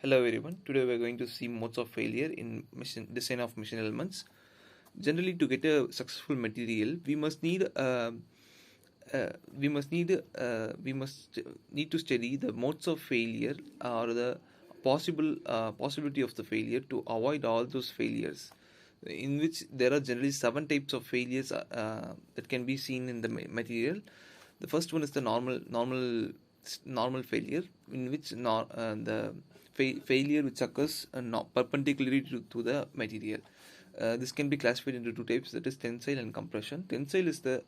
Hello everyone. Today we are going to see modes of failure in design of machine elements. Generally, to get a successful material, we must need to study the modes of failure or the possibility of the failure to avoid all those failures. In which there are generally seven types of failures that can be seen in the material. The first one is the normal failure, in which the failure which occurs perpendicularly to the material. This can be classified into two types, that is tensile and compression. Tensile is the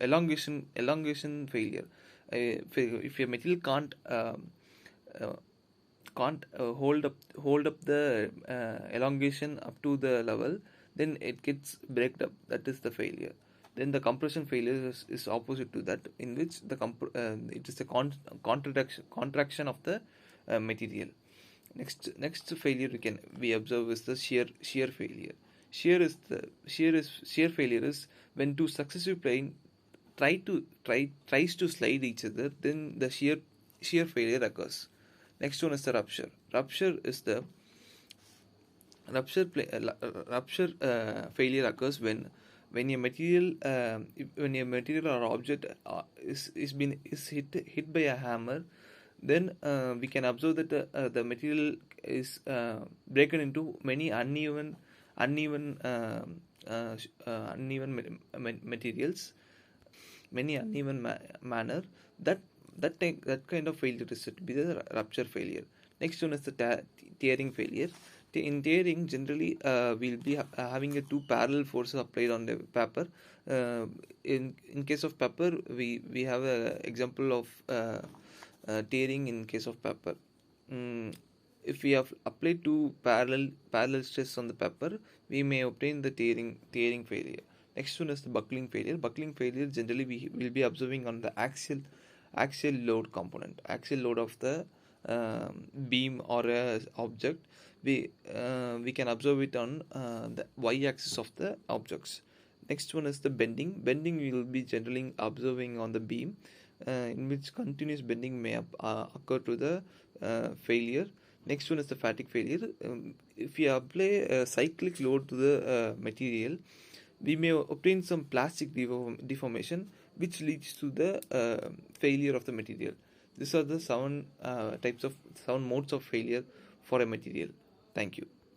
elongation failure. If a material uh, can't hold up the elongation up to the level, then it gets breaked up. That is the failure. Then the compression failure is opposite to that, in which it is the contraction of the material. Next failure we observe is the shear failure. Shear failure is when two successive plane tries to slide each other, then the shear failure occurs. Next one is the rupture. Rupture failure occurs when a material or object is hit by a hammer. Then we can observe that the material is broken into many uneven materials, many uneven manner. That kind of failure is said to be the rupture failure. Next one is the tearing failure. In tearing, generally we'll be having a two parallel forces applied on the paper. In case of paper, we have a example of tearing in case of paper. If we have applied two parallel stress on the paper, we may obtain the tearing failure. Next one is the buckling failure. Buckling failure, generally we will be observing on the axial load component, axial load of the beam or a object. We can observe it on the y-axis of the objects. Next one is the bending. Bending we will be generally observing on the beam, in which continuous bending may occur to the failure. Next one is the fatigue failure. If we apply a cyclic load to the material, we may obtain some plastic deformation, which leads to the failure of the material. These are the seven modes of failure for a material. Thank you.